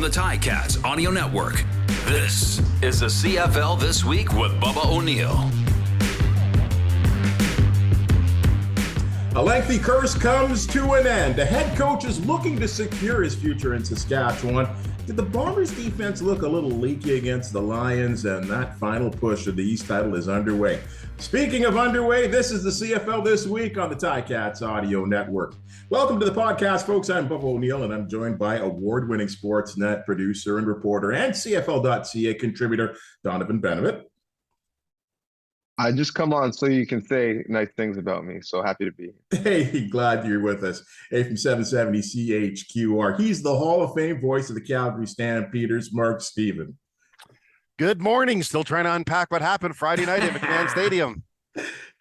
the Ticats Audio Network. This is the CFL This Week with Bubba O'Neil. A lengthy curse comes to an end. The head coach is looking to secure his future in Saskatchewan. Did the Bombers' defense look a little leaky against the Lions? And that final push of the East title is underway. Speaking of underway, this is the CFL This Week on the Ticats Audio Network. Welcome to the podcast, folks. I'm Bubba O'Neil, and I'm joined by award-winning Sportsnet producer and reporter and CFL.ca contributor, Donnovan Bennett. I just come on so you can say nice things about me. So happy to be here. Hey, glad you're with us. Hey, from 770 CHQR. He's the Hall of Fame voice of the Calgary Stampeders, Mark Steven. Good morning. Still trying to unpack what happened Friday night at McMahon Stadium.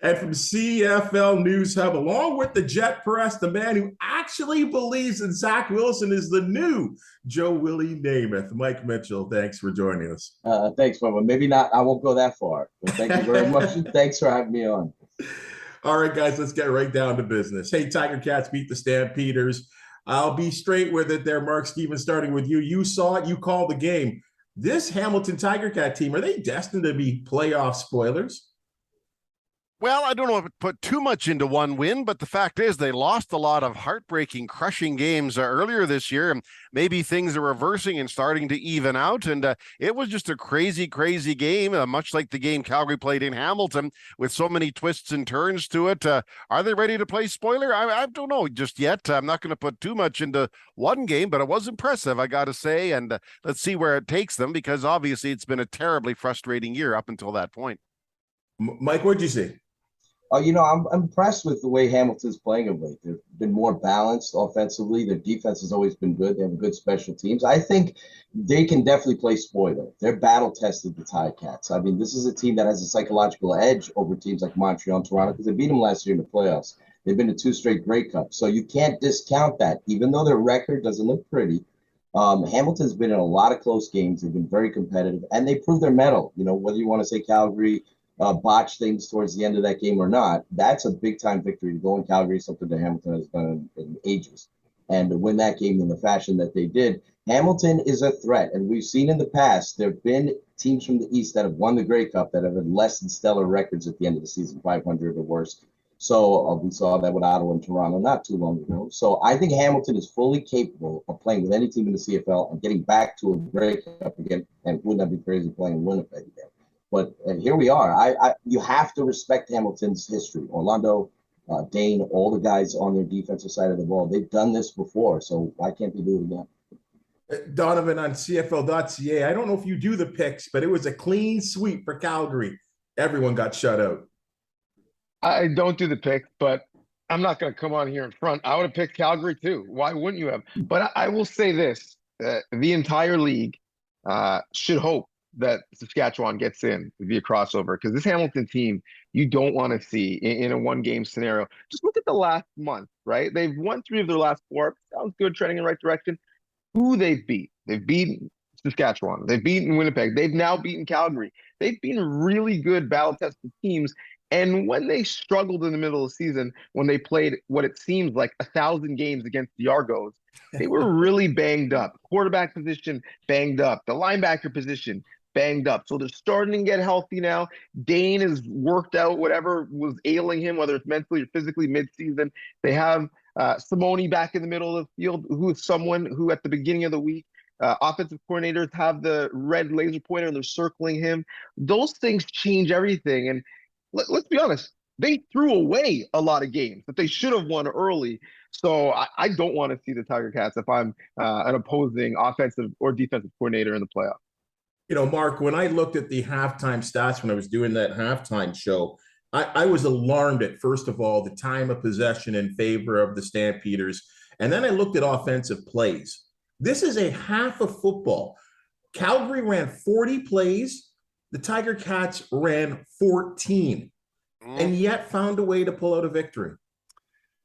And from CFL News Hub, along with the Jet Press, the man who actually believes that Zach Wilson is the new Joe Willie Namath, Mike Mitchell. Thanks for joining us. Thanks, Bubba. Maybe not. I won't go that far. But thank you very much. Thanks for having me on. All right, guys, let's get right down to business. Hey, Tiger Cats beat the Stampeders. I'll be straight with it there, Mark Steven, starting with you. You saw it. You called the game. This Hamilton Tiger Cat team, are they destined to be playoff spoilers? Well, I don't know if it put too much into one win, but the fact is they lost a lot of heartbreaking, crushing games earlier this year, and maybe things are reversing and starting to even out. And it was just a crazy, crazy game, much like the game Calgary played in Hamilton, with so many twists and turns to it. Are they ready to play spoiler? I don't know just yet. I'm not going to put too much into one game, but it was impressive, I got to say. And let's see where it takes them, because obviously it's been a terribly frustrating year up until that point. Mike, what'd you see? I'm impressed with the way Hamilton's playing of late. They've been more balanced offensively. Their defense has always been good. They have good special teams. I think they can definitely play spoiler. They're battle-tested, the Ticats. I mean, this is a team that has a psychological edge over teams like Montreal and Toronto because they beat them last year in the playoffs. They've been to 2 straight Grey Cups. So you can't discount that. Even though their record doesn't look pretty, Hamilton's been in a lot of close games. They've been very competitive, and they proved their mettle. Whether you want to say Calgary botch things towards the end of that game or not, that's a big-time victory to go in Calgary, something that Hamilton has done in ages. And to win that game in the fashion that they did, Hamilton is a threat. And we've seen in the past, there have been teams from the East that have won the Grey Cup that have had less than stellar records at the end of the season, 500 or worse. So we saw that with Ottawa and Toronto not too long ago. So I think Hamilton is fully capable of playing with any team in the CFL and getting back to a Grey Cup again. And wouldn't that be crazy playing in Winnipeg again? But here we are. You have to respect Hamilton's history. Orlando, Dane, all the guys on their defensive side of the ball, they've done this before, so why can't they do it again? Donnovan on CFL.ca. I don't know if you do the picks, but it was a clean sweep for Calgary. Everyone got shut out. I don't do the picks, but I'm not going to come on here in front. I would have picked Calgary too. Why wouldn't you have? But I will say this. The entire league should hope that Saskatchewan gets in via crossover, because this Hamilton team you don't want to see in a one-game scenario. Just look at the last month, right? They've won 3 of their last 4. Sounds good, trending in the right direction. Who they've beat? They've beaten Saskatchewan. They've beaten Winnipeg. They've now beaten Calgary. They've been really good battle-tested teams. And when they struggled in the middle of the season, when they played what it seems like 1,000 games against the Argos, they were really banged up. Quarterback position, banged up. The linebacker position, banged up. So they're starting to get healthy now. Dane has worked out whatever was ailing him, whether it's mentally or physically mid-season. They have Simone back in the middle of the field, who is someone who at the beginning of the week, offensive coordinators have the red laser pointer and they're circling him. Those things change everything. And let's be honest, they threw away a lot of games that they should have won early. So I don't want to see the Tiger Cats if I'm an opposing offensive or defensive coordinator in the playoffs. Mark, when I looked at the halftime stats when I was doing that halftime show, I was alarmed at, first of all, the time of possession in favor of the Stampeders. And then I looked at offensive plays. This is a half of football. Calgary ran 40 plays. The Tiger Cats ran 14 and yet found a way to pull out a victory.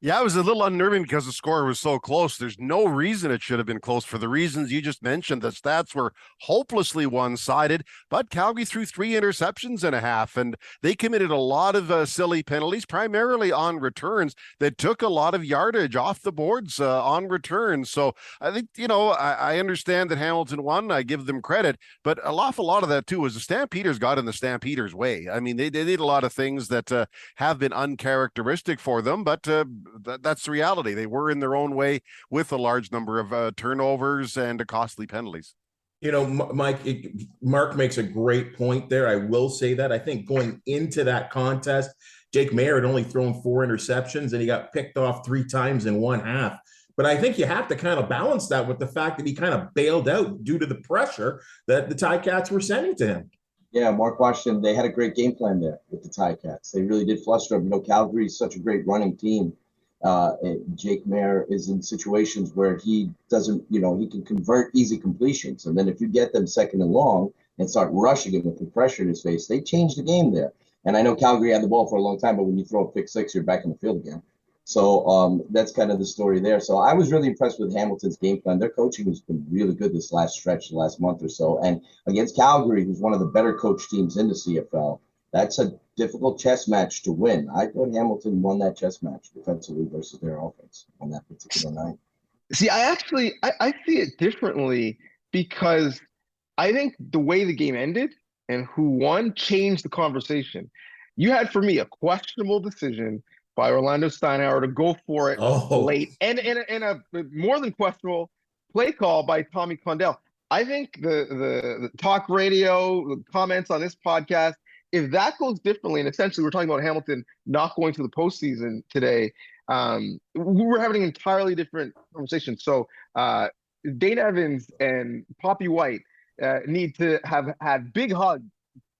Yeah, it was a little unnerving because the score was so close. There's no reason it should have been close for the reasons you just mentioned. The stats were hopelessly one-sided, but Calgary threw 3 interceptions and a half, and they committed a lot of silly penalties, primarily on returns that took a lot of yardage off the boards on returns. So I think, I understand that Hamilton won. I give them credit, but an awful lot of that too was the Stampeders got in the Stampeders' way. I mean, they did a lot of things that have been uncharacteristic for them, but that's the reality. They were in their own way with a large number of turnovers and costly penalties. Mark makes a great point there. I will say that. I think going into that contest, Jake Maier had only thrown 4 interceptions and he got picked off 3 times in one half. But I think you have to kind of balance that with the fact that he kind of bailed out due to the pressure that the Ticats were sending to him. Yeah, Mark Washington, they had a great game plan there with the Ticats. They really did fluster them. Calgary is such a great running team. Jake Maier is in situations where he doesn't, he can convert easy completions. And then if you get them second and long and start rushing him with the pressure in his face, they change the game there. And I know Calgary had the ball for a long time, but when you throw a pick six, you're back in the field again. So that's kind of the story there. So I was really impressed with Hamilton's game plan. Their coaching has been really good this last stretch, the last month or so. And against Calgary, who's one of the better coached teams in the CFL, that's a difficult chess match to win. I thought Hamilton won that chess match defensively versus their offense on that particular night. See, I see it differently because I think the way the game ended and who won changed the conversation. You had, for me, a questionable decision by Orlando Steinauer to go for it late, and a more than questionable play call by Tommy Condell. I think the talk radio, the comments on this podcast, if that goes differently, and essentially we're talking about Hamilton not going to the postseason today, we're having an entirely different conversation. So Dane Evans and Poppy White need to have had big hugs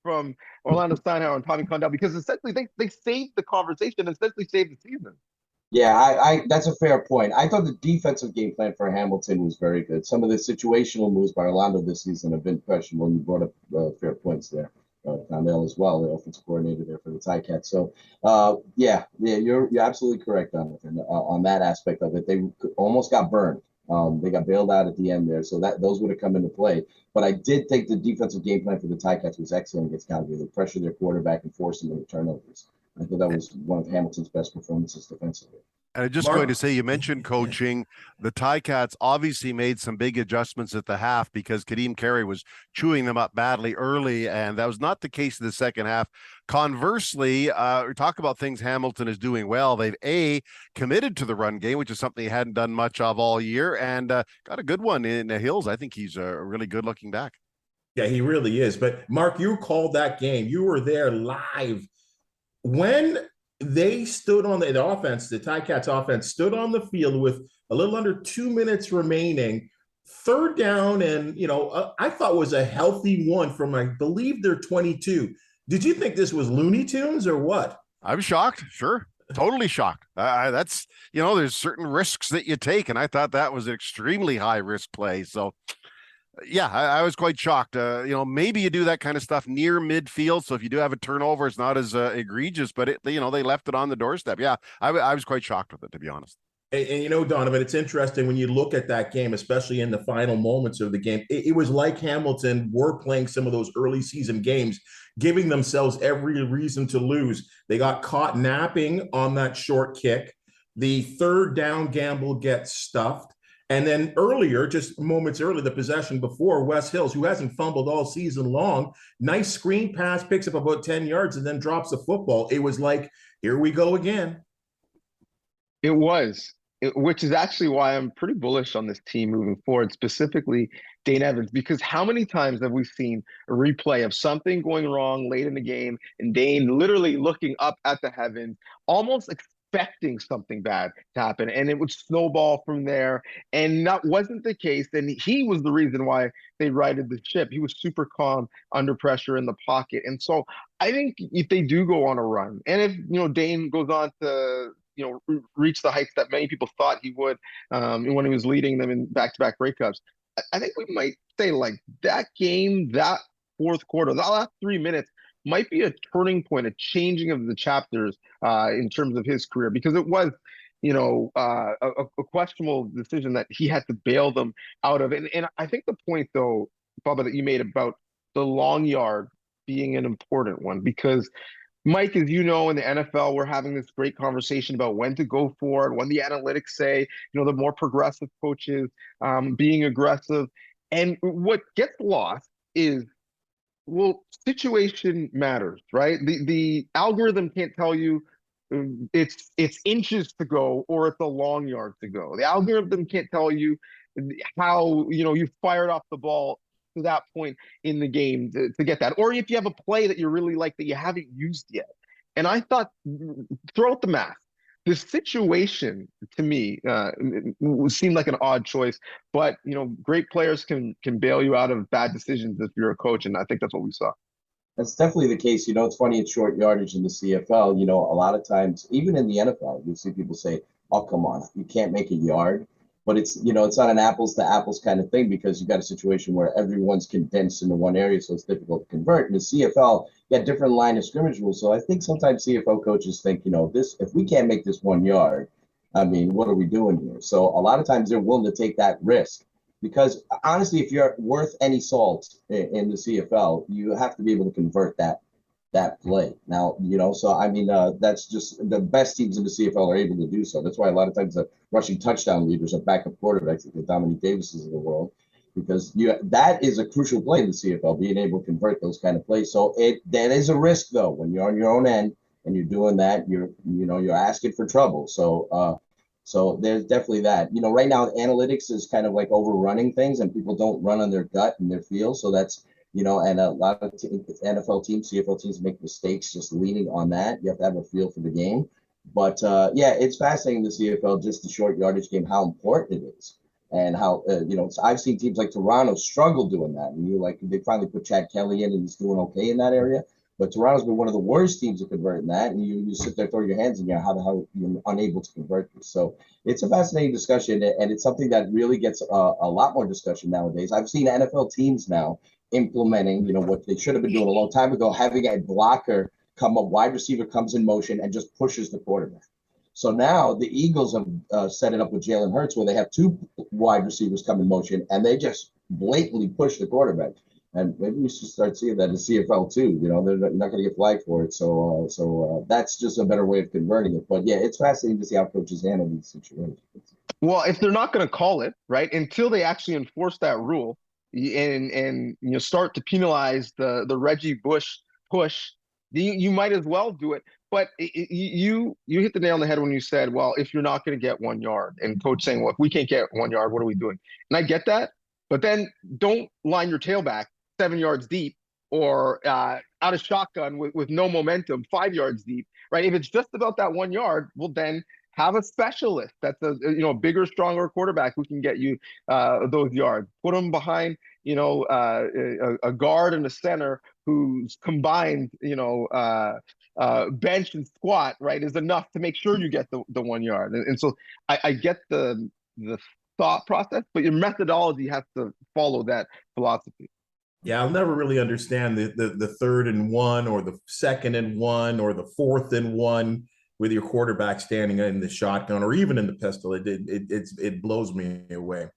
from Orlando Steinauer and Tommy Condell, because essentially they saved the conversation and essentially saved the season. Yeah, I that's a fair point. I thought the defensive game plan for Hamilton was very good. Some of the situational moves by Orlando this season have been questionable, and you brought up fair points there. Condell as well, the offensive coordinator there for the Ticats. So, you're absolutely correct on that aspect of it. They almost got burned. They got bailed out at the end there, so those would have come into play. But I did think the defensive game plan for the Ticats was excellent against Calgary. They pressured their quarterback and forced them into turnovers. I thought that was one of Hamilton's best performances defensively. And I'm just going to say, you mentioned coaching. The Ticats obviously made some big adjustments at the half because Kadeem Carey was chewing them up badly early, and that was not the case in the second half. Conversely, we talk about things Hamilton is doing well. They've committed to the run game, which is something he hadn't done much of all year, and got a good one in the Hills. I think he's a really good looking back. Yeah, he really is. But Mark, you called that game. You were there live. When they stood on the offense, the Ticats offense stood on the field with a little under 2 minutes remaining, third down, and I thought was a healthy one from, I believe, their 22. Did you think this was Looney Tunes or what? I'm shocked. Sure. Totally shocked. That's, there's certain risks that you take, and I thought that was an extremely high risk play. So yeah, I was quite shocked. Maybe you do that kind of stuff near midfield, so if you do have a turnover, it's not as egregious, but they left it on the doorstep. Yeah, I was quite shocked with it, to be honest. And Donnovan, it's interesting when you look at that game, especially in the final moments of the game, it was like Hamilton were playing some of those early season games, giving themselves every reason to lose. They got caught napping on that short kick. The third down gamble gets stuffed. And then earlier, just moments earlier, the possession before, Wes Hills, who hasn't fumbled all season long, nice screen pass, picks up about 10 yards, and then drops the football. It was like, here we go again. It was, which is actually why I'm pretty bullish on this team moving forward, specifically Dane Evans, because how many times have we seen a replay of something going wrong late in the game and Dane literally looking up at the heavens, almost expecting something bad to happen, and it would snowball from there, and that wasn't the case, and he was the reason why they righted the ship. He was super calm under pressure in the pocket, and so I think if they do go on a run, and if Dane goes on to reach the heights that many people thought he would when he was leading them in back-to-back breakups, I think we might say like that game, that fourth quarter, the last 3 minutes might be a turning point, a changing of the chapters in terms of his career, because it was a questionable decision that he had to bail them out of. And I think the point, though, Bubba, that you made about the long yard being an important one, because Mike, as you know, in the NFL, we're having this great conversation about when to go for it, when the analytics say, the more progressive coaches being aggressive. And what gets lost is, well, situation matters, right? The algorithm can't tell you it's inches to go or it's a long yard to go. The algorithm can't tell you how you fired off the ball to that point in the game to get that, or if you have a play that you really like that you haven't used yet. And I thought, throw out the math. The situation to me seemed like an odd choice, but great players can bail you out of bad decisions if you're a coach, and I think that's what we saw. That's definitely the case. It's funny, it's short yardage in the CFL. A lot of times, even in the NFL, you see people say, "Oh, come on, you can't make a yard." But it's not an apples to apples kind of thing, because you've got a situation where everyone's condensed into one area, so it's difficult to convert. In the CFL, you got different line of scrimmage rules. So I think sometimes CFL coaches think, this, if we can't make this 1 yard, I mean, what are we doing here? So a lot of times they're willing to take that risk, because honestly, if you're worth any salt in the CFL, you have to be able to convert that play. Now, so I mean, that's just the best teams in the CFL are able to do so. That's why a lot of times the rushing touchdown leaders are backup quarterbacks, like the Dominique Davises of the world, because that is a crucial play in the CFL, being able to convert those kind of plays. So that is a risk, though, when you're on your own end and you're doing that, you're asking for trouble. So there's definitely that. Right now analytics is kind of like overrunning things, and people don't run on their gut and their feel. So that's and a lot of NFL teams, CFL teams make mistakes just leaning on that. You have to have a feel for the game. But, it's fascinating, the CFL, just the short yardage game, how important it is. And how, I've seen teams like Toronto struggle doing that. And they finally put Chad Kelly in, and he's doing okay in that area. But Toronto's been one of the worst teams to convert in that. And you sit there, throw your hands in the air, how the hell you're unable to convert this. So it's a fascinating discussion, and it's something that really gets a lot more discussion nowadays. I've seen NFL teams now implementing, what they should have been doing a long time ago, having a blocker come up, wide receiver comes in motion and just pushes the quarterback. So now the Eagles have set it up with Jalen Hurts, where they have two wide receivers come in motion and they just blatantly push the quarterback. And maybe we should start seeing that in CFL too. They're not going to get flagged for it. So that's just a better way of converting it. But yeah, it's fascinating to see how coaches handle these situations. Well, if they're not going to call it, right, until they actually enforce that rule, and start to penalize the Reggie Bush push, you might as well do it. But you hit the nail on the head when you said, well, if you're not going to get 1 yard, and coach saying, well, if we can't get 1 yard, what are we doing? And I get that, but then don't line your tailback 7 yards deep or out of shotgun with no momentum 5 yards deep, right? If it's just about that 1 yard, well, then have a specialist that's a bigger, stronger quarterback who can get you those yards. Put them behind a guard and a center who's combined bench and squat, right, is enough to make sure you get the 1 yard. And so I get the thought process, but your methodology has to follow that philosophy. Yeah, I'll never really understand the 3rd and 1 or the 2nd and 1 or the 4th and 1 with your quarterback standing in the shotgun or even in the pistol. It blows me away.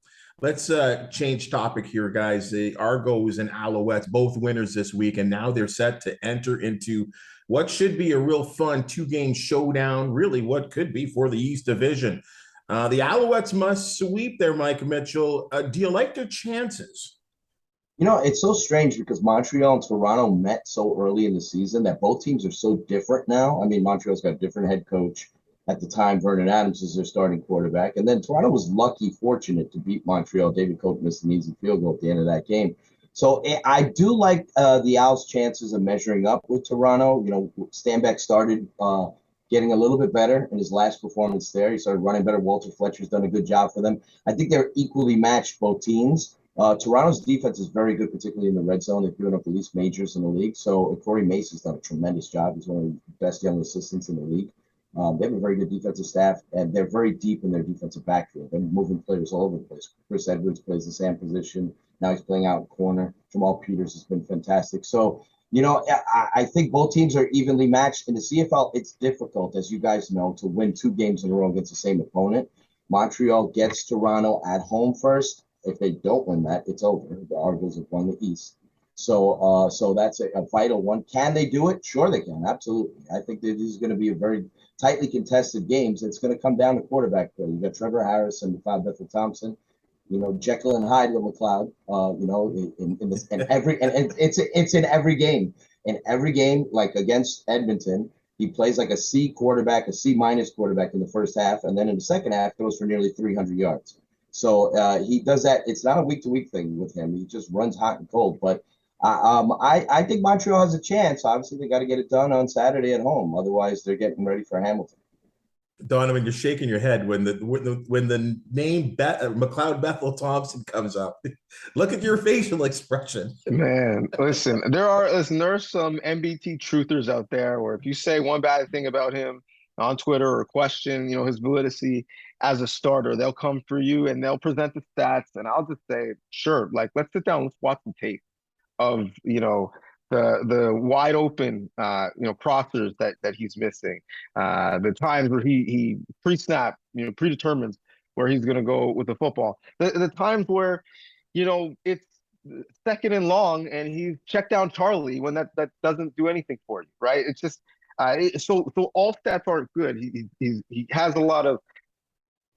Let's change topic here, guys. The Argos and Alouettes, both winners this week, and now they're set to enter into what should be a real fun 2-game showdown, really what could be for the East Division. The Alouettes must sweep there, Mike Mitchell. Do you like their chances? It's so strange because Montreal and Toronto met so early in the season that both teams are so different now. I mean, Montreal's got a different head coach. At the time, Vernon Adams is their starting quarterback. And then Toronto was fortunate to beat Montreal. David Cope missed an easy field goal at the end of that game. So I do like the Owls' chances of measuring up with Toronto. Stanback started getting a little bit better in his last performance there. He started running better. Walter Fletcher's done a good job for them. I think they're equally matched, both teams. Toronto's defense is very good, particularly in the red zone. They've given up the least majors in the league. So Corey Mace has done a tremendous job. He's one of the best young assistants in the league. They have a very good defensive staff, and they're very deep in their defensive backfield. They're moving players all over the place. Chris Edwards plays the same position. Now he's playing out in corner. Jamal Peters has been fantastic. So, I think both teams are evenly matched. In the CFL, it's difficult, as you guys know, to win 2 games in a row against the same opponent. Montreal gets Toronto at home first. If they don't win that, it's over. The Argos have won the East. So that's a vital one. Can they do it? Sure they can. Absolutely. I think that this is going to be a very tightly contested games. It's going to come down to quarterback play. You got Trevor Harris and McLeod Bethel-Thompson. Jekyll and Hyde with McLeod. In this, and it's in every game. In every game, like against Edmonton, he plays like a C quarterback, a C minus quarterback in the first half, and then in the second half goes for nearly 300 yards. So he does that. It's not a week to week thing with him. He just runs hot and cold. But I think Montreal has a chance. Obviously, they got to get it done on Saturday at home. Otherwise, they're getting ready for Hamilton. Donnovan, you're shaking your head when the name McLeod Bethel-Thompson comes up. Look at your facial expression. Man, listen, there are some MBT truthers out there where if you say one bad thing about him on Twitter or question, his validity as a starter, they'll come for you and they'll present the stats. And I'll just say, sure, like let's sit down, let's watch the tape of, the wide open, crossers that he's missing, the times where he pre-snap, predetermines where he's going to go with the football, the times where, it's second and long and he's checked down Charlie when that doesn't do anything for you, right? It's just so all stats aren't good. He has a lot of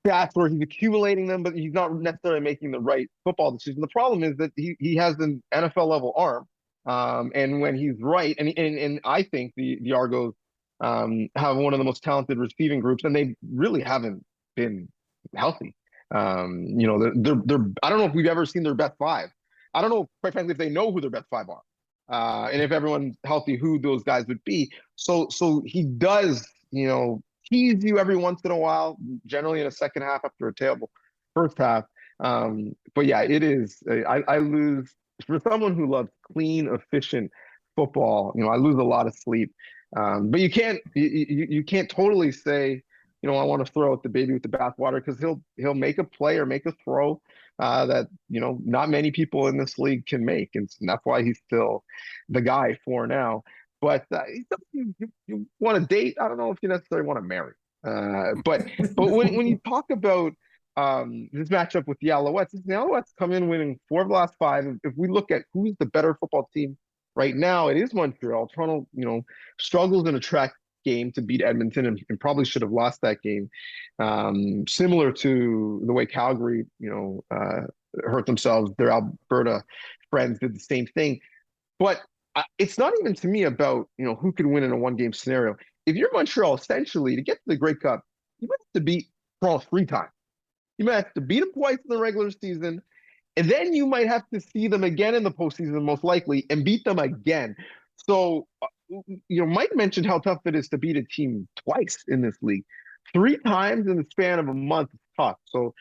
stats where he's accumulating them, but he's not necessarily making the right football decision. The problem is that he has an NFL level arm. And when he's right, and I think the Argos have one of the most talented receiving groups, and they really haven't been healthy. They're I don't know if we've ever seen their best 5. I don't know, quite frankly, if they know who their best 5 are, and if everyone's healthy, who those guys would be. So he does, tease you every once in a while, generally in a second half after a terrible first half. But yeah, it is. I lose. For someone who loves clean, efficient football, I lose a lot of sleep. But you can't totally say, I want to throw out the baby with the bathwater, because he'll make a play or make a throw that not many people in this league can make, and that's why he's still the guy for now. But you want to date? I don't know if you necessarily want to marry. But when you talk about this matchup with the Alouettes, the Alouettes come in winning 4 of the last 5. If we look at who's the better football team right now, it is Montreal. Toronto, struggles in a track game to beat Edmonton and probably should have lost that game. Similar to the way Calgary, hurt themselves. Their Alberta friends did the same thing. But it's not even to me about, who could win in a 1-game scenario. If you're Montreal, essentially, to get to the Grey Cup, you have to beat Toronto 3 times. You might have to beat them twice in the regular season, and then you might have to see them again in the postseason, most likely, and beat them again. So, Mike mentioned how tough it is to beat a team twice in this league. 3 times in the span of a month is tough. So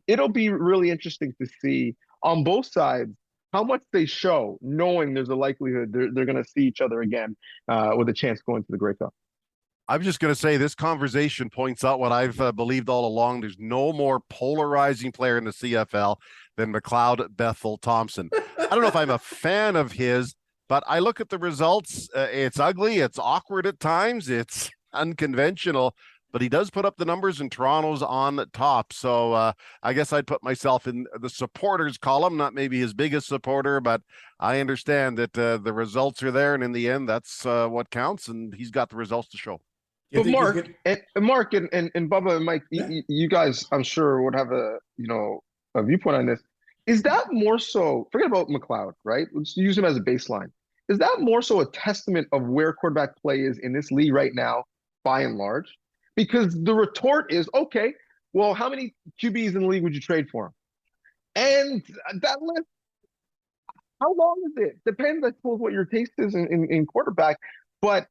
it'll be really interesting to see on both sides how much they show, knowing there's a likelihood they're going to see each other again with a chance going to the Grey Cup. I'm just going to say this conversation points out what I've believed all along. There's no more polarizing player in the CFL than McLeod Bethel-Thompson. I don't know if I'm a fan of his, but I look at the results. It's ugly. It's awkward at times. It's unconventional, but he does put up the numbers, and Toronto's on top. So I guess I'd put myself in the supporters column, not maybe his biggest supporter, but I understand that the results are there. And in the end, that's what counts. And he's got the results to show. But Mark and Bubba and Mike, you guys, I'm sure, would have a viewpoint on this. Is that more so? Forget about McLeod, right? Let's use him as a baseline. Is that more so a testament of where quarterback play is in this league right now, by and large? Because the retort is, okay, well, how many QBs in the league would you trade for him? And that list, how long is it? Depends, I suppose, what your taste is in quarterback. But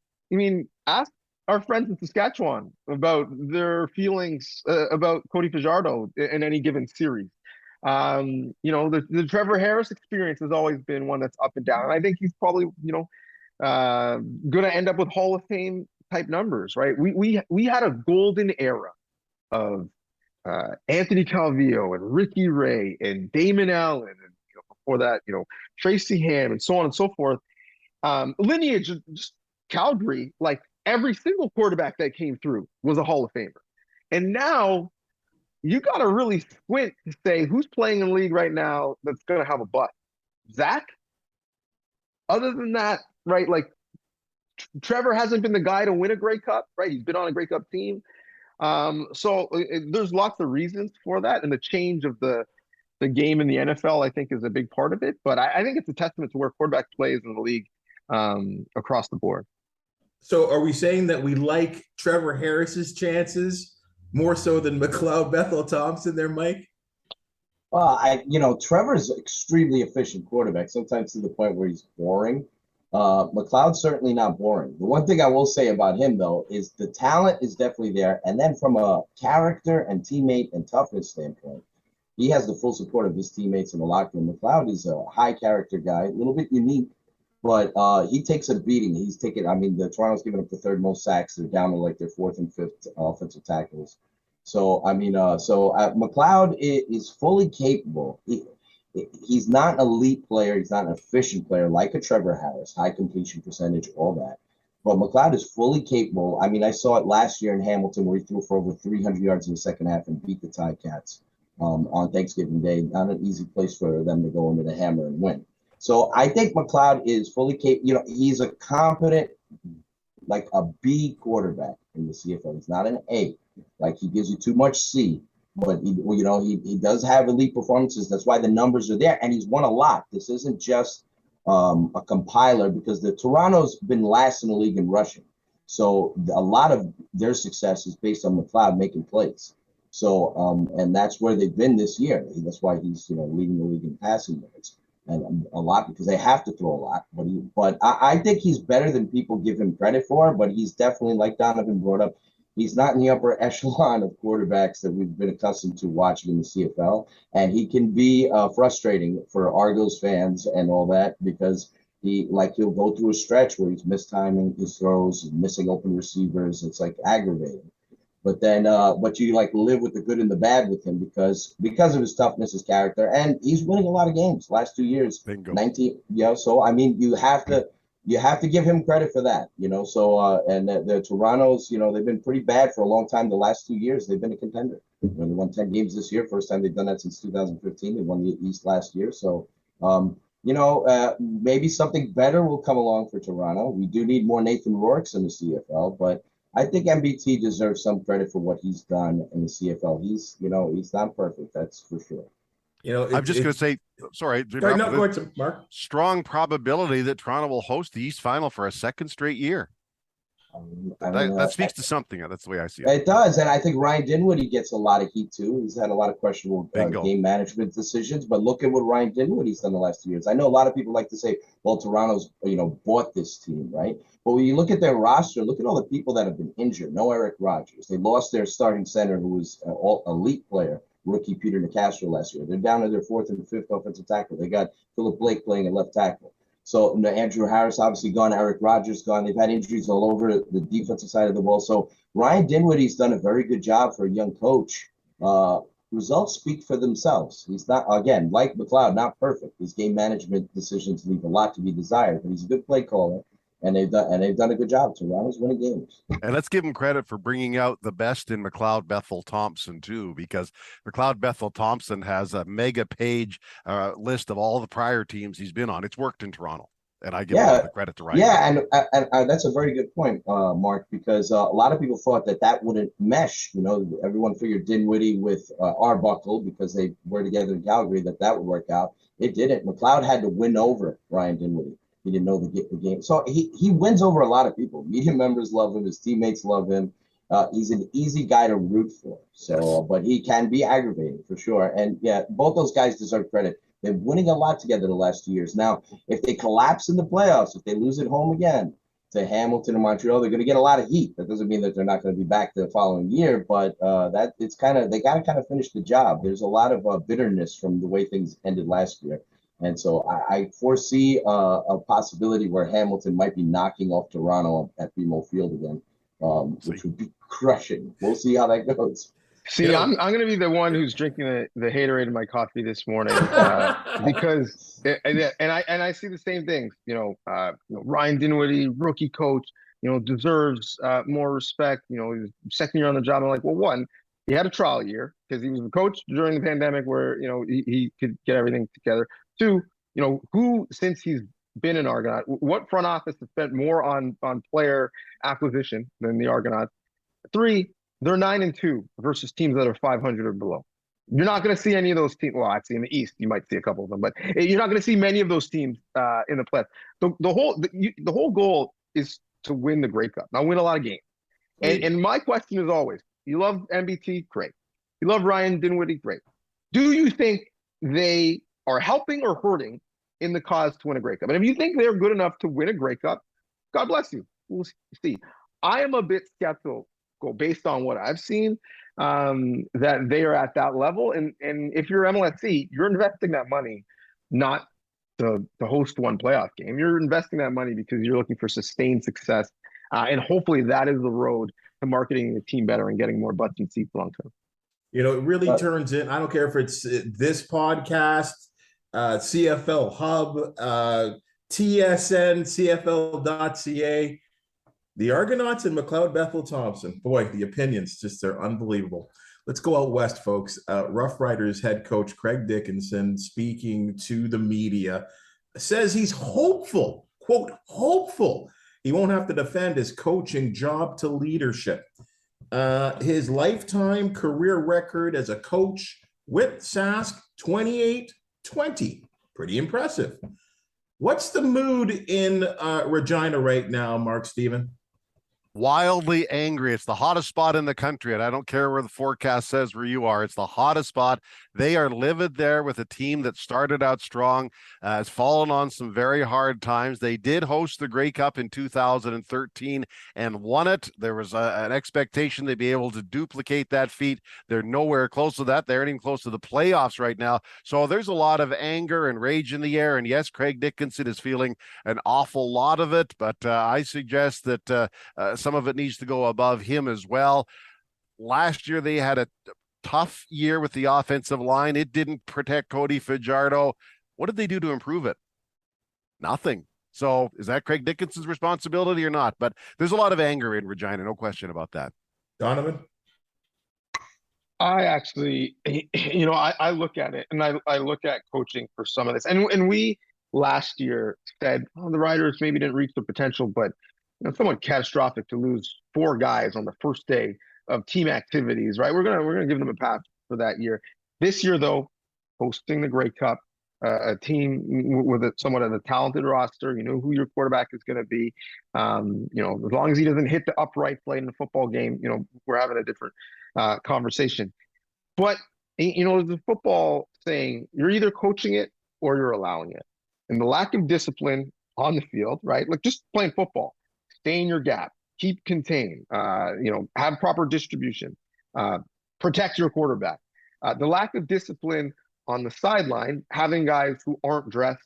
ask our friends in Saskatchewan about their feelings about Cody Fajardo in any given series. The Trevor Harris experience has always been one that's up and down. And I think he's probably, going to end up with Hall of Fame type numbers, right? We had a golden era of Anthony Calvillo and Ricky Ray and Damon Allen, and before that, Tracy Ham and so on and so forth. lineage, just Calgary, like every single quarterback that came through was a Hall of Famer. And now you got to really squint to say who's playing in the league right now that's going to have a butt. Zach? Other than that, right, like Trevor hasn't been the guy to win a Grey Cup, right? He's been on a Grey Cup team. There's lots of reasons for that. And the change of the game in the NFL, I think, is a big part of it. But I think it's a testament to where quarterback plays in the league across the board. So are we saying that we like Trevor Harris's chances more so than McLeod Bethel Thompson there, Mike? Trevor's extremely efficient quarterback, sometimes to the point where he's boring. McLeod's certainly not boring. The one thing I will say about him, though, is the talent is definitely there. And then from a character and teammate and toughness standpoint, he has the full support of his teammates in the locker room. McLeod is a high character guy, a little bit unique, but he takes a beating. The Toronto's giving up the third most sacks. They're down to like their fourth and fifth offensive tackles. So McLeod is fully capable. He's not an elite player. He's not an efficient player like a Trevor Harris, high completion percentage, all that. But McLeod is fully capable. I saw it last year in Hamilton where he threw for over 300 yards in the second half and beat the Ticats on Thanksgiving Day. Not an easy place for them to go into the hammer and win. So I think McLeod is fully capable. He's a competent, like a B quarterback in the CFL. He's not an A. Like he gives you too much C. But he does have elite performances. That's why the numbers are there, and he's won a lot. This isn't just a compiler, because the Toronto's been last in the league in rushing. So a lot of their success is based on McLeod making plays. So and that's where they've been this year. That's why he's leading the league in passing yards, and a lot because they have to throw a lot. But I think he's better than people give him credit for. But he's definitely, like Donnovan brought up, he's not in the upper echelon of quarterbacks that we've been accustomed to watching in the CFL. And he can be frustrating for Argos fans and all that, because he'll go through a stretch where he's mistiming his throws, missing open receivers. It's like aggravating. But then, you live with the good and the bad with him because of his toughness, his character, and he's winning a lot of games. Last 2 years, Bingo. 19. Yeah. So you have to give him credit for that, So and the Toronto's, they've been pretty bad for a long time. The last 2 years, they've been a contender. They won 10 games this year. First time they've done that since 2015. They won the East last year. So, maybe something better will come along for Toronto. We do need more Nathan Rourke's in the CFL, but I think MBT deserves some credit for what he's done in the CFL. He's not perfect. That's for sure. I'm just going to say, sorry, go ahead, Mark. Strong probability that Toronto will host the East Final for a second straight year. That speaks to something. That's the way I see it. It does, and I think Ryan Dinwiddie gets a lot of heat too. He's had a lot of questionable game management decisions, but look at what Ryan Dinwiddie's done the last 2 years. I know a lot of people like to say, "Well, Toronto's bought this team, right?" But when you look at their roster, look at all the people that have been injured. No Eric Rogers. They lost their starting center, who was an all-elite player, rookie Peter Nicastro last year. They're down to their fourth and fifth offensive tackle. They got Philip Blake playing at left tackle. So Andrew Harris obviously gone, Eric Rogers gone. They've had injuries all over the defensive side of the ball. So Ryan Dinwiddie's done a very good job for a young coach. Results speak for themselves. He's not, again, like McLeod, not perfect. His game management decisions leave a lot to be desired, but he's a good play caller. And they've done a good job. Toronto's winning games. And let's give him credit for bringing out the best in McLeod Bethel Thompson too, because McLeod Bethel Thompson has a mega page list of all the prior teams he's been on. It's worked in Toronto, and I give him the credit to Ryan. Yeah, and that's a very good point, Mark, because a lot of people thought that wouldn't mesh. Everyone figured Dinwiddie with Arbuckle, because they were together in Calgary, that would work out. It didn't. McLeod had to win over Ryan Dinwiddie. He didn't know the game. So he wins over a lot of people. Media members love him. His teammates love him. He's an easy guy to root for. So, But he can be aggravating for sure. And yeah, both those guys deserve credit. They're winning a lot together the last 2 years. Now, if they collapse in the playoffs, if they lose at home again to Hamilton and Montreal, they're going to get a lot of heat. That doesn't mean that they're not going to be back the following year, but they got to kind of finish the job. There's a lot of bitterness from the way things ended last year. And so I foresee a possibility where Hamilton might be knocking off Toronto at BMO Field again, which would be crushing. We'll see how that goes. See, I'm going to be the one who's drinking the haterade in my coffee this morning because I see the same things. Ryan Dinwiddie, rookie coach, deserves more respect. He's second year on the job. I'm like, well, one, he had a trial year because he was the coach during the pandemic where he could get everything together. Two, who since he's been an Argonaut, what front office has spent more on player acquisition than the Argonauts? Three, they're 9-2 versus teams that are 500 or below. You're not going to see any of those teams. Well, actually, in the East, you might see a couple of them, but you're not going to see many of those teams in the playoffs. The whole goal is to win the Grey Cup. Now, win a lot of games. And my question is always: you love MBT, great. You love Ryan Dinwiddie, great. Do you think they are helping or hurting in the cause to win a Grey Cup? And if you think they're good enough to win a Grey Cup, God bless you. We'll see. I am a bit skeptical based on what I've seen, that they are at that level. And if you're MLSE, you're investing that money not to host one playoff game. You're investing that money because you're looking for sustained success. And hopefully that is the road to marketing the team better and getting more butts in seats long term. It really turns in. I don't care if it's this podcast, CFL Hub, TSN, CFL.ca. The Argonauts and McLeod Bethel Thompson. Boy, the opinions they're unbelievable. Let's go out west, folks. Roughriders head coach Craig Dickenson, speaking to the media, says he's hopeful, quote, hopeful, he won't have to defend his coaching job to leadership. His lifetime career record as a coach with Sask, 28-20. Pretty impressive. What's the mood in Regina right now, Mark Steven? Wildly angry. It's the hottest spot in the country, and I don't care where the forecast says where you are. It's the hottest spot. They are livid there with a team that started out strong, has fallen on some very hard times. They did host the Grey Cup in 2013 and won it. There was an expectation they'd be able to duplicate that feat. They're nowhere close to that. They aren't even close to the playoffs right now. So there's a lot of anger and rage in the air. And yes, Craig Dickenson is feeling an awful lot of it, but I suggest that some of it needs to go above him as well. Last year, they had a tough year with the offensive line. It didn't protect Cody Fajardo. What did they do to improve it? Nothing. So is that Craig Dickinson's responsibility or not? But there's a lot of anger in Regina, no question about that. Donnovan? I actually, I look at it and I look at coaching for some of this. And we last year said, the Riders maybe didn't reach their potential, but somewhat catastrophic to lose 4 guys on the first day of team activities, right? We're gonna give them a pass for that year. This year, though, hosting the Grey Cup, a team with somewhat of a talented roster, you know who your quarterback is going to be. As long as he doesn't hit the upright play in the football game, we're having a different conversation. But the football saying, you're either coaching it or you're allowing it, and the lack of discipline on the field, right? Like just playing football. Stay in your gap, keep contained, have proper distribution, protect your quarterback. The lack of discipline on the sideline, having guys who aren't dressed,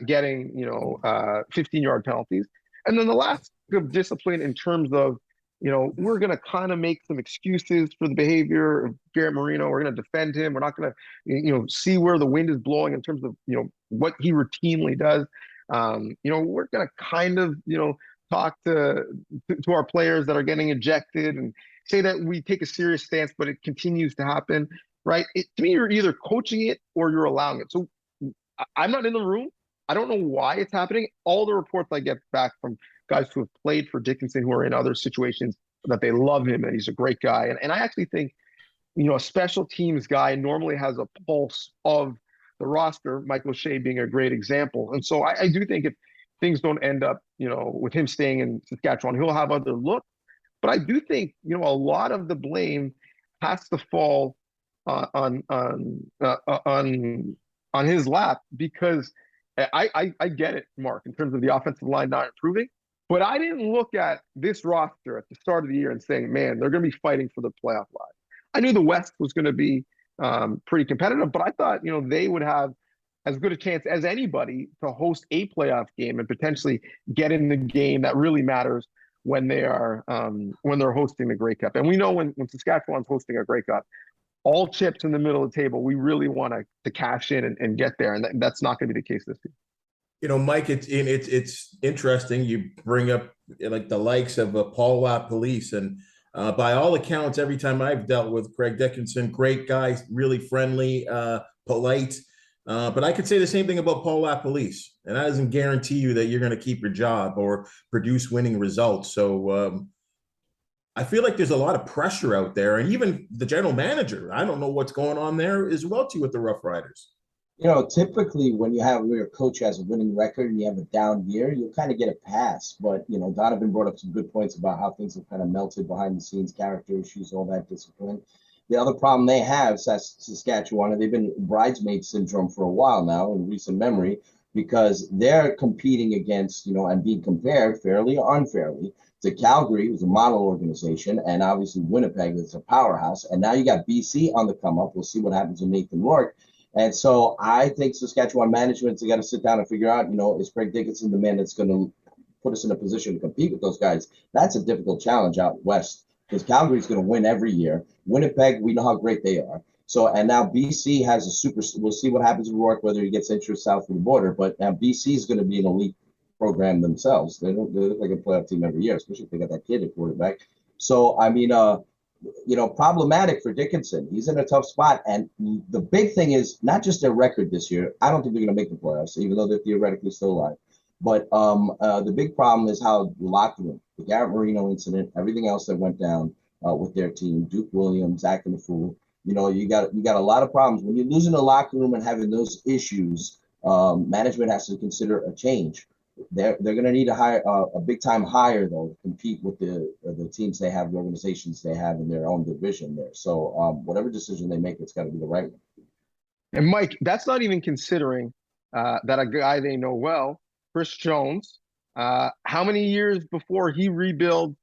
getting, 15-yard penalties. And then the lack of discipline in terms of, we're going to kind of make some excuses for the behavior of Garrett Marino. We're going to defend him. We're not going to, see where the wind is blowing in terms of, what he routinely does. We're going to kind of, talk to our players that are getting ejected and say that we take a serious stance, but it continues to happen, right? To me, you're either coaching it or you're allowing it. So I'm not in the room. I don't know why it's happening. All the reports I get back from guys who have played for Dickenson, who are in other situations, that they love him and he's a great guy. And I actually think, a special teams guy normally has a pulse of the roster, Michael Shea being a great example. And so I do think if things don't end up, with him staying in Saskatchewan, he'll have other looks. But I do think, a lot of the blame has to fall on his lap, because I get it, Mark, in terms of the offensive line not improving. But I didn't look at this roster at the start of the year and saying, man, they're going to be fighting for the playoff life. I knew the West was going to be pretty competitive, but I thought, they would have as good a chance as anybody to host a playoff game and potentially get in the game that really matters when they're hosting the Grey Cup. And we know when Saskatchewan's hosting a Grey Cup, all chips in the middle of the table, we really want to cash in and get there. And that's not going to be the case this year. You know, Mike, it's interesting. You bring up like the likes of Paul LaPolice, and by all accounts, every time I've dealt with Craig Dickenson, great guy, really friendly, polite. But I could say the same thing about Paul LaPolice, and that doesn't guarantee you that you're going to keep your job or produce winning results. So I feel like there's a lot of pressure out there, and even the general manager, I don't know what's going on there as well too with the Roughriders. You know, typically when your coach has a winning record and you have a down year, you'll kind of get a pass. But, you know, Donnovan brought up some good points about how things have kind of melted behind the scenes, character issues, all that discipline. The other problem they have, Saskatchewan, and they've been bridesmaid syndrome for a while now in recent memory, because they're competing against, you know, and being compared fairly or unfairly to Calgary, who's a model organization, and obviously Winnipeg is a powerhouse. And now you got BC on the come up. We'll see what happens with Nathan Rourke. And so I think Saskatchewan management's got to sit down and figure out, you know, is Craig Dickenson the man that's going to put us in a position to compete with those guys? That's a difficult challenge out west, because Calgary's going to win every year. Winnipeg, we know how great they are. So, and now BC has a super, we'll see what happens with Rourke, whether he gets interest south of the border, but now BC is going to be an elite program themselves. They look like a playoff team every year, especially if they got that kid at quarterback. So, I mean, you know, problematic for Dickenson. He's in a tough spot. And the big thing is not just their record this year. I don't think they're going to make the playoffs, even though they're theoretically still alive. But the big problem is how the locker room, the Garrett Marino incident, everything else that went down with their team, Duke Williams acting a fool. You know, you got a lot of problems. When you're losing the locker room and having those issues, management has to consider a change. They're going to need to hire a big time hire though to compete with the teams they have, the organizations they have in their own division there. So whatever decision they make, it's got to be the right one. And Mike, that's not even considering that a guy they know well, Chris Jones, how many years before he rebuilt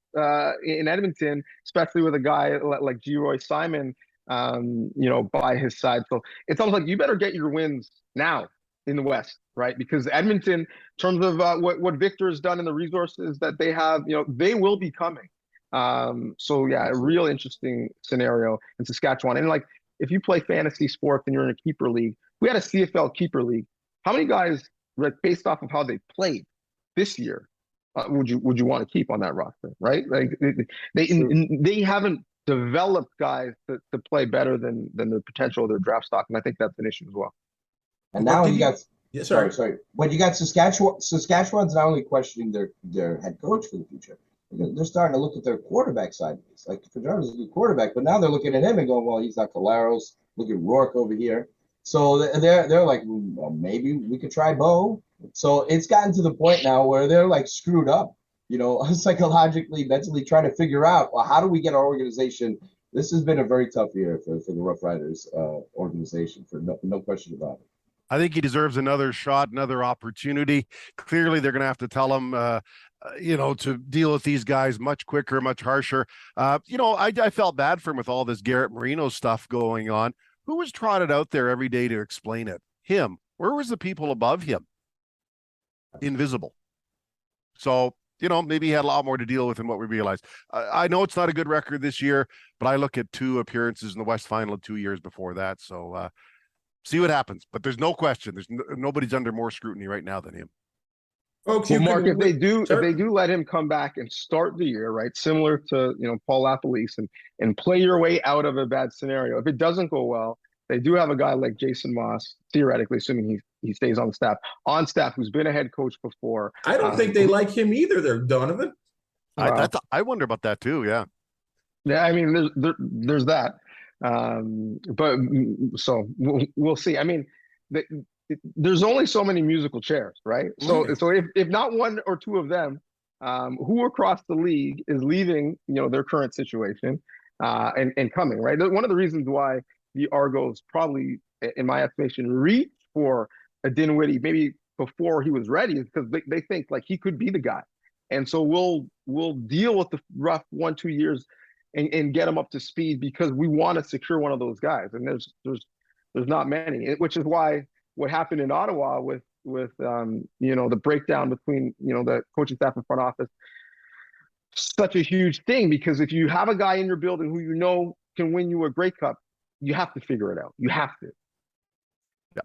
in Edmonton, especially with a guy like G-Roy Simon, you know, by his side. So it's almost like you better get your wins now in the West, right? Because Edmonton, in terms of what Victor has done and the resources that they have, you know, they will be coming. So yeah, a real interesting scenario in Saskatchewan. And like, if you play fantasy sports and you're in a keeper league, we had a CFL keeper league. How many guys, like, based off of how they played this year, would you want to keep on that roster, right? Like they haven't developed guys to play better than the potential of their draft stock, and I think that's an issue as well. And now you got sorry. But you got Saskatchewan. Saskatchewan's not only questioning their head coach for the future, they're starting to look at their quarterback side. Like Fajardo's a good quarterback, but now they're looking at him and going, well, he's not Caleros. Look at Rourke over here. So they're like, well, maybe we could try Bo. So it's gotten to the point now where they're like screwed up, you know, psychologically, mentally trying to figure out, well, how do we get our organization? This has been a very tough year for the Roughriders organization, for no question about it. I think he deserves another shot, another opportunity. Clearly, they're going to have to tell him, you know, to deal with these guys much quicker, much harsher. You know, I felt bad for him with all this Garrett Marino stuff going on. Who was trotted out there every day to explain it? Him. Where was the people above him? Invisible. So, you know, maybe he had a lot more to deal with than what we realized. I know it's not a good record this year, but I look at 2 appearances in the West Final 2 years before that. So, see what happens, but there's no question. Nobody's under more scrutiny right now than him. Folks, well, Mark, if they do let him come back and start the year, right, similar to, you know, Paul LaPolice, and play your way out of a bad scenario. If it doesn't go well, they do have a guy like Jason Moss, theoretically, assuming he stays on staff, who's been a head coach before. I don't think they like him either. There, Donnovan. I wonder about that too. Yeah. Yeah, I mean, there's that. But so we'll see. I mean, there's only so many musical chairs, right? So if not one or two of them, who across the league is leaving, you know, their current situation, and coming, right? One of the reasons why the Argos probably, in my estimation, reached for a Dinwiddie maybe before he was ready is because they think like he could be the guy. And so we'll deal with the rough 1-2 years and get him up to speed because we want to secure one of those guys. And there's not many, which is why what happened in Ottawa with you know, the breakdown between, you know, the coaching staff and front office such a huge thing, because if you have a guy in your building who you know can win you a Grey Cup, you have to figure it out. You have to. Yeah.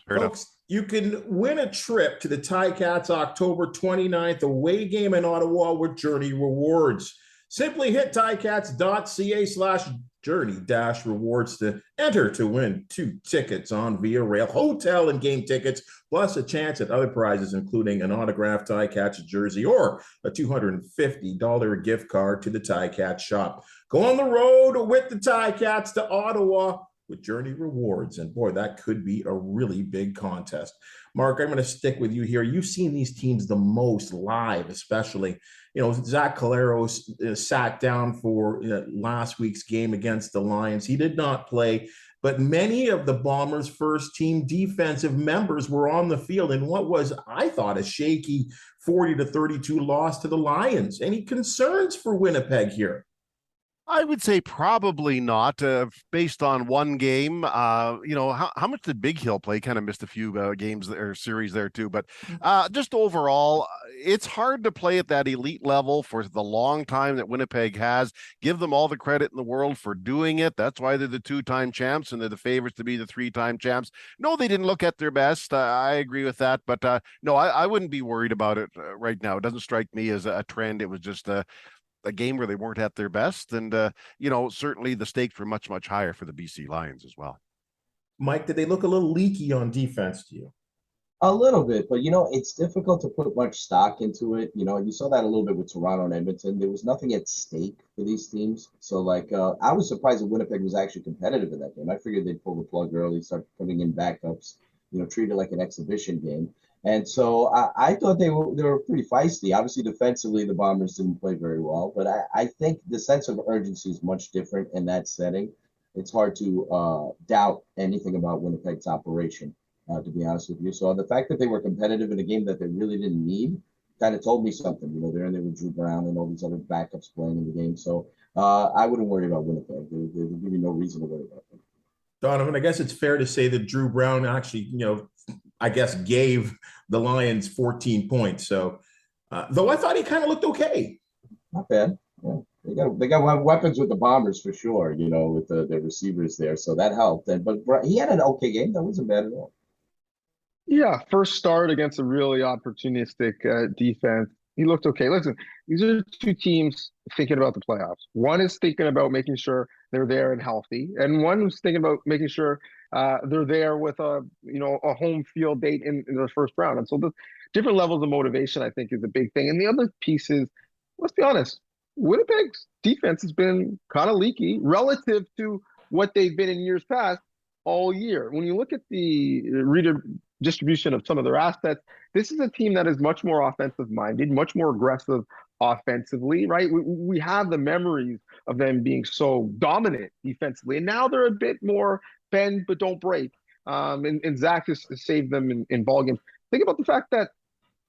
Fair Folks, enough. you can win a trip to the Ticats October 29th away game in Ottawa with Journey Rewards. Simply hit ticats.ca/journey-rewards to enter to win 2 tickets on Via Rail, hotel and game tickets, plus a chance at other prizes, including an autographed Ticats jersey or a $250 gift card to the Ticats shop. Go on the road with the Ticats to Ottawa with Journey Rewards. And boy, that could be a really big contest. Mark, I'm going to stick with you here. You've seen these teams the most live, especially. Zach Collaros sat down for last week's game against the Lions. He did not play, but many of the Bombers' first team defensive members were on the field in what was, I thought, a shaky 40-32 loss to the Lions. Any concerns for Winnipeg here? I would say probably not, based on one game. How much did Big Hill play? Kind of missed a few games or series there too. But just overall, it's hard to play at that elite level for the long time that Winnipeg has. Give them all the credit in the world for doing it. That's why they're the 2-time champs and they're the favorites to be the 3-time champs. No, they didn't look at their best. I agree with that. But no, I wouldn't be worried about it right now. It doesn't strike me as a trend. It was just a game where they weren't at their best. And, certainly the stakes were much, much higher for the BC Lions as well. Mike, did they look a little leaky on defense to you? A little bit, but it's difficult to put much stock into it. You saw that a little bit with Toronto and Edmonton. There was nothing at stake for these teams. So I was surprised that Winnipeg was actually competitive in that game. I figured they'd pull the plug early, start putting in backups, treat it like an exhibition game. And so I thought they were pretty feisty. Obviously, defensively, the Bombers didn't play very well. But I think the sense of urgency is much different in that setting. It's hard to doubt anything about Winnipeg's operation, to be honest with you. So the fact that they were competitive in a game that they really didn't need kind of told me something. They're in there with Drew Brown and all these other backups playing in the game. So I wouldn't worry about Winnipeg. There's really no reason to worry about them. Donnovan, I guess it's fair to say that Drew Brown actually, gave the Lions 14 points. So, though I thought he kind of looked okay. Not bad. Yeah. They got weapons with the Bombers for sure, with the receivers there. So that helped. But he had an okay game. That wasn't bad at all. Yeah, first start against a really opportunistic defense. He looked okay. Listen, these are 2 teams thinking about the playoffs. One is thinking about making sure they're there and healthy, and one who's thinking about making sure they're there with a home field date in the first round. And so the different levels of motivation, I think, is a big thing. And the other piece is, let's be honest, Winnipeg's defense has been kind of leaky relative to what they've been in years past all year. When you look at the distribution of some of their assets, this is a team that is much more offensive minded, much more aggressive offensively, right? We have the memories of them being so dominant defensively, and now they're a bit more bend but don't break. And Zach has saved them in ball games. Think about the fact that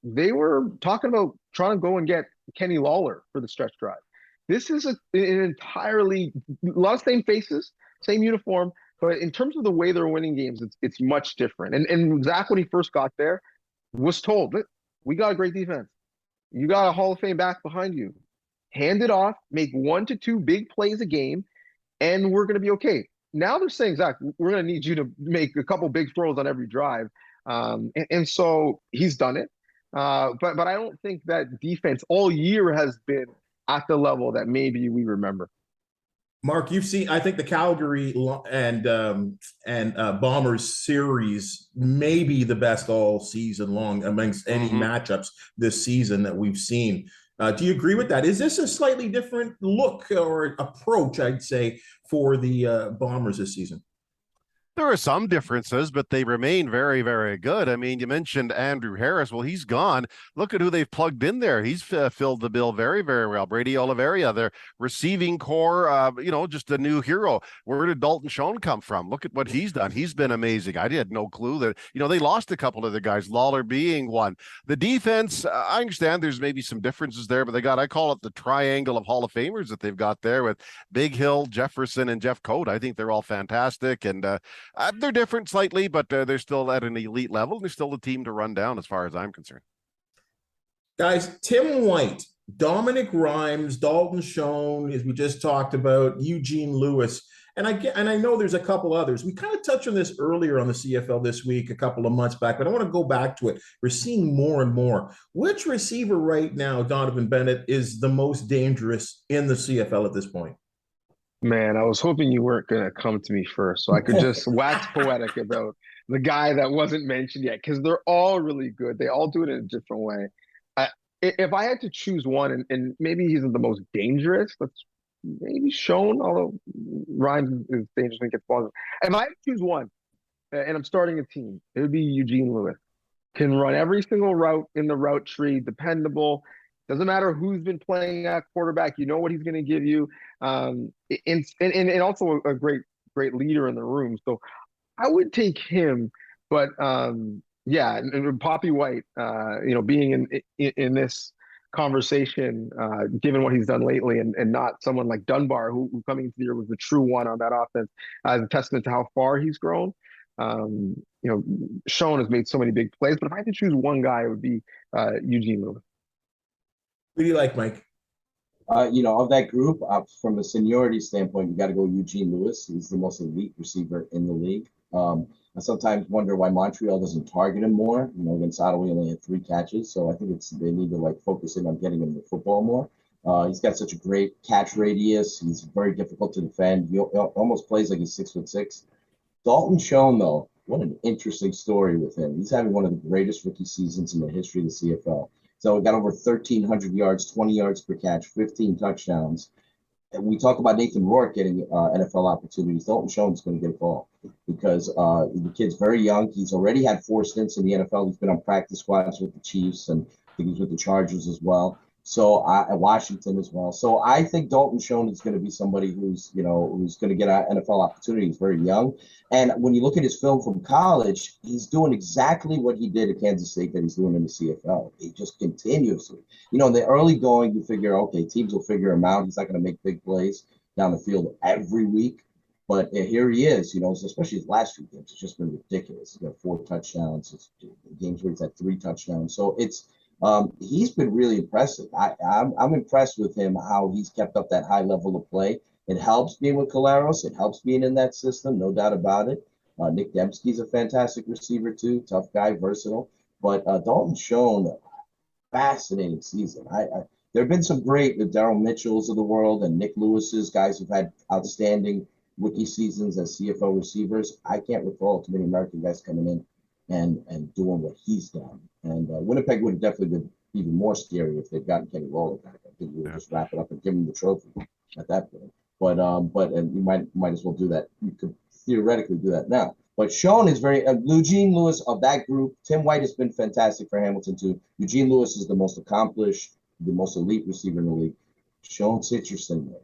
they were talking about trying to go and get Kenny Lawler for the stretch drive. This is an entirely, a lot of same faces, same uniform, but in terms of the way they're winning games, it's much different. And Zach, when he first got there, was told, we got a great defense. You got a Hall of Fame back behind you. Hand it off, make 1 to 2 big plays a game, and we're going to be okay. Now they're saying, Zach, we're going to need you to make a couple big throws on every drive. And so he's done it. But I don't think that defense all year has been at the level that maybe we remember. Mark, you've seen, I think, the Calgary and Bombers series may be the best all season long amongst any matchups this season that we've seen. Do you agree with that? Is this a slightly different look or approach, I'd say, for the Bombers this season? There are some differences, but they remain very, very good. I mean, you mentioned Andrew Harris. Well, he's gone. Look at who they've plugged in there. He's filled the bill very, very well. Brady Oliveira, their receiving core, just a new hero. Where did Dalton Schoen come from? Look at what he's done. He's been amazing. I had no clue that, they lost a couple of the guys, Lawler being one. The defense, I understand there's maybe some differences there, but I call it the triangle of Hall of Famers that they've got there with Big Hill, Jefferson, and Jeff Cote. I think they're all fantastic. And they're different slightly, but they're still at an elite level. They're still the team to run down as far as I'm concerned. Guys, Tim White Dominic Rhymes, Dalton Schoen, as we just talked about, Eugene Lewis. And I know there's a couple others. We kind of touched on this earlier on the CFL this week, a couple of months back, but I want to go back to it. We're seeing more and more. Which receiver right now, Donnovan Bennett, is the most dangerous in the CFL at this point? Man, I was hoping you weren't going to come to me first so I could just wax poetic about the guy that wasn't mentioned yet, because they're all really good. They all do it in a different way. If I had to choose one, and maybe he's the most dangerous, that's maybe Schoen, although Rhymes is dangerous when he gets balls. If I had to choose one, and I'm starting a team, it would be Eugene Lewis. Can run every single route in the route tree, dependable. Doesn't matter who's been playing at quarterback, you know what he's going to give you. And also a great leader in the room. So I would take him, but yeah, and Poppy White, being in this conversation, given what he's done lately, and not someone like Dunbar, who coming into the year was the true one on that offense, as a testament to how far he's grown. Schoen has made so many big plays, but if I had to choose one guy, it would be Eugene Lewis. Who do you like, Mike? Of that group, from a seniority standpoint, you got to go Eugene Lewis. He's the most elite receiver in the league. I sometimes wonder why Montreal doesn't target him more. Against Ottawa, he only had 3 catches, so I think they need to focus in on getting him the football more. He's got such a great catch radius. He's very difficult to defend. He almost plays like he's 6'6". Dalton Schoen, though, what an interesting story with him. He's having one of the greatest rookie seasons in the history of the CFL. So we got over 1,300 yards, 20 yards per catch, 15 touchdowns. And we talk about Nathan Rourke getting NFL opportunities. Dalton Schoen's going to get a call because the kid's very young. He's already had 4 stints in the NFL. He's been on practice squads with the Chiefs, and I think he's with the Chargers as well. So Washington as well. So I think Dalton Schoen is going to be somebody who's going to get an NFL opportunity. He's very young. And when you look at his film from college, he's doing exactly what he did at Kansas State that he's doing in the CFL. He just continuously, in the early going, you figure, okay, teams will figure him out. He's not going to make big plays down the field every week. But here he is, especially his last few games. It's just been ridiculous. He's got 4 touchdowns. It's games where he's had 3 touchdowns. So he's been really impressive. I'm impressed with him, how he's kept up that high level of play. It helps being with Caleros. It helps being in that system, no doubt about it. Nick Dembski's a fantastic receiver too, tough guy, versatile. But Dalton Schoen, fascinating season. There have been some great Darryl Mitchells of the world and Nick Lewis's, guys who've had outstanding rookie seasons as CFL receivers. I can't recall too many American guys coming in and doing what he's done. And Winnipeg would have definitely been even more scary if they'd gotten Kenny Roller back. I think we would just wrap it up and give him the trophy at that point. But you might as well do that. You could theoretically do that now. But Schoen is very Eugene Lewis of that group. Tim White has been fantastic for Hamilton too. Eugene Lewis is the most accomplished, the most elite receiver in the league. Schoen's interesting there.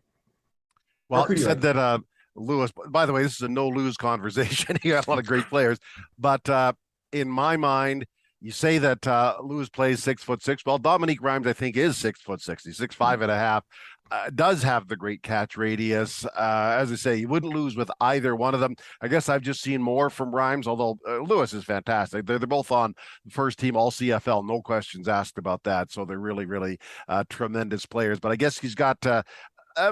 Well, you said that Lewis. By the way, this is a no-lose conversation. He got a lot of great players, but in my mind, you say that Lewis plays 6'6". Well, Dominique Rhymes, I think, is 6'6". He's 6'5.5". Does have the great catch radius. As I say, you wouldn't lose with either one of them. I guess I've just seen more from Rhymes, although Lewis is fantastic. They're both on the first team all CFL. No questions asked about that. So they're really, really tremendous players. But I guess he's got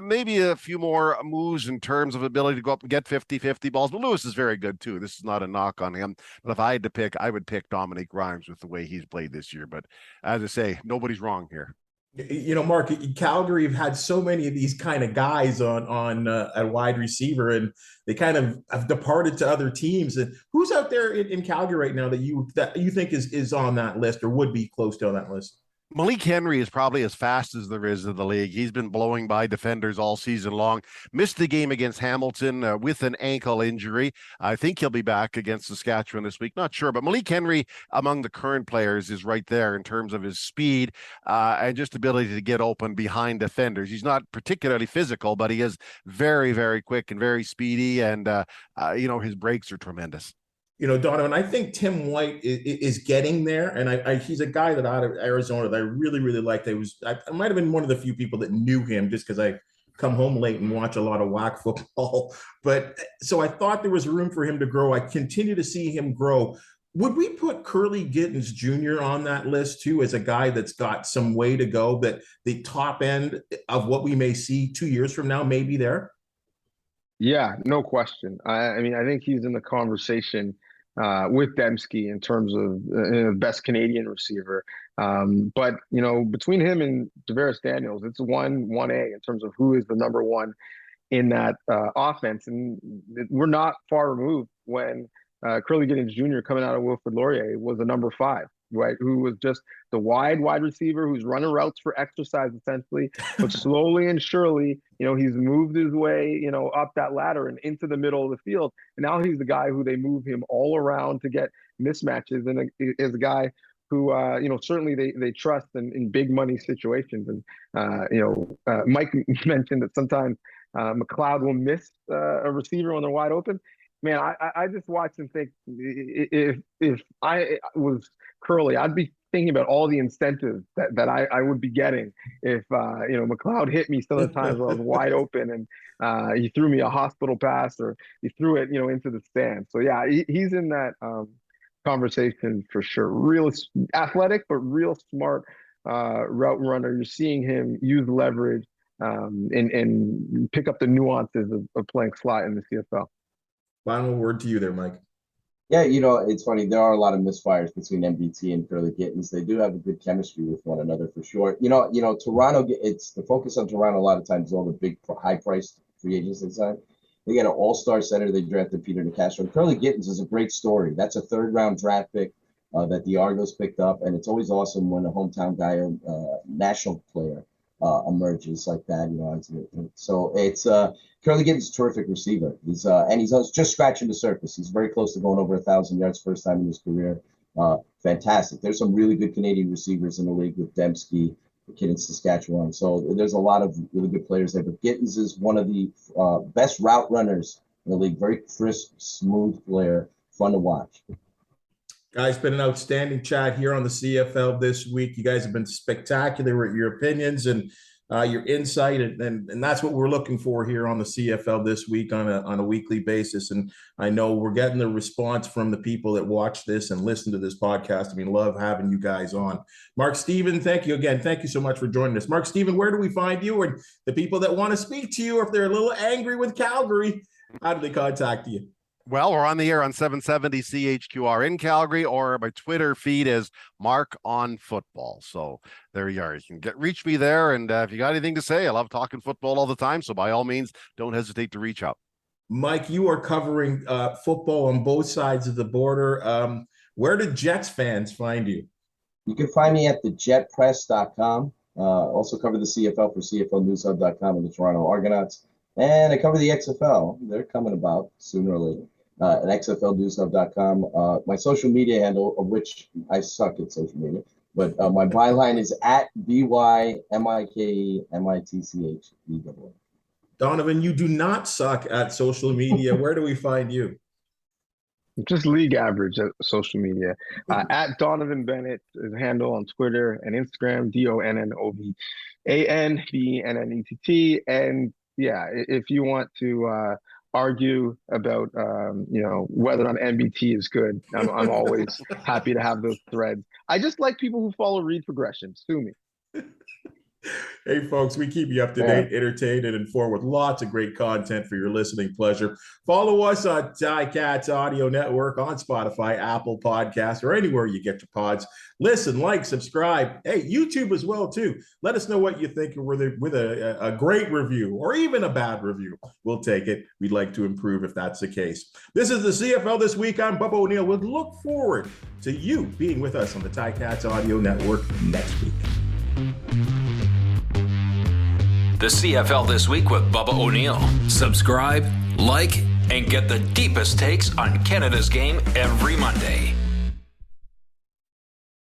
maybe a few more moves in terms of ability to go up and get 50-50 balls. But Lewis is very good too. This is not a knock on him. But if I had to pick, I would pick Dominique Rhymes with the way he's played this year. But as I say, nobody's wrong here. Mark, Calgary have had so many of these kind of guys on a wide receiver, and they kind of have departed to other teams. And who's out there in Calgary right now that you think is on that list or would be close to on that list? Malik Henry is probably as fast as there is in the league. He's been blowing by defenders all season long. Missed the game against Hamilton with an ankle injury. I think he'll be back against Saskatchewan this week. Not sure, but Malik Henry among the current players is right there in terms of his speed and just ability to get open behind defenders. He's not particularly physical, but he is very, very quick and very speedy, and his breaks are tremendous. Donnovan, I think Tim White is getting there, and he's a guy that out of Arizona that I really, really liked. I might have been one of the few people that knew him just because I come home late and watch a lot of WAC football. But so I thought there was room for him to grow. I continue to see him grow. Would we put Curly Gittens Jr. on that list too, as a guy that's got some way to go, that the top end of what we may see 2 years from now may be there? Yeah, no question. I mean, I think he's in the conversation with Dembski in terms of best Canadian receiver. But, between him and Tavares Daniels, it's 1A in terms of who is the number one in that offense. And we're not far removed when Curly Gittens Jr. coming out of Wilfrid Laurier was a number 5, right? Who was just the wide receiver who's running routes for exercise essentially, but slowly and surely, he's moved his way, up that ladder and into the middle of the field. And now he's the guy who they move him all around to get mismatches, and is a guy who, certainly they trust in big money situations. And, Mike mentioned that sometimes McLeod will miss a receiver when they're wide open. Man, I just watch and think, if I was Curly, I'd be thinking about all the incentives that I would be getting if McLeod hit me some of the times where I was wide open and he threw me a hospital pass, or he threw it into the stand. So yeah, he's in that conversation for sure. Real athletic, but real smart route runner. You're seeing him use leverage and pick up the nuances of playing slot in the CFL. Final word to you there, Mike. Yeah, it's funny. There are a lot of misfires between MBT and Curly Gittens. They do have a good chemistry with one another for sure. Toronto, it's the focus on Toronto a lot of times, all the big high-priced free agents they signed. They got an all-star center. They drafted Peter Nicastro. Curly Gittens is a great story. That's a third-round draft pick that the Argos picked up, and it's always awesome when a hometown guy, national player, emerges like that. So it's Curly Gittens is a terrific receiver. He's just scratching the surface. He's very close to going over 1,000 yards first time in his career. Fantastic. There's some really good Canadian receivers in the league with Dembski, the kid in Saskatchewan. So there's a lot of really good players there. But Gittens is one of the best route runners in the league. Very crisp, smooth player, fun to watch. Guys, been an outstanding chat here on the CFL this week. You guys have been spectacular with your opinions and your insight, and that's what we're looking for here on the CFL this week on a weekly basis. And I know we're getting the response from the people that watch this and listen to this podcast. I mean, love having you guys on. Mark Steven, thank you again. Thank you so much for joining us. Mark Steven, where do we find you? And the people that want to speak to you, if they're a little angry with Calgary, how do they contact you? Well, we're on the air on 770 CHQR in Calgary, or my Twitter feed is Mark on Football. So there you are. You can reach me there. And if you got anything to say, I love talking football all the time. So by all means, don't hesitate to reach out. Mike, you are covering football on both sides of the border. Where do Jets fans find you? You can find me at thejetpress.com. Also cover the CFL for CFLnewshub.com and the Toronto Argonauts. And I cover the XFL. They're coming about sooner or later. At xflnewshub.com. My social media handle, of which I suck at social media, but my byline is at BYMIKEMITCHBW. Donnovan, you do not suck at social media. Where do we find you? Just league average at social media. At Donnovan Bennett is a handle on Twitter and Instagram, DONNOVANBENNETT. And yeah, if you want to argue about whether or not MBT is good, I'm always happy to have those threads. I just like people who follow read progression. Sue me. Hey, folks, we keep you up to date, entertained, and informed with lots of great content for your listening pleasure. Follow us on Ticats Audio Network, on Spotify, Apple Podcasts, or anywhere you get your pods. Listen, like, subscribe. Hey, YouTube as well, too. Let us know what you think with a great review or even a bad review. We'll take it. We'd like to improve if that's the case. This is the CFL This Week. I'm Bubba O'Neil. We'll look forward to you being with us on the Ticats Audio Network next week. The CFL This Week with Bubba O'Neil. Subscribe, like, and get the deepest takes on Canada's game every Monday.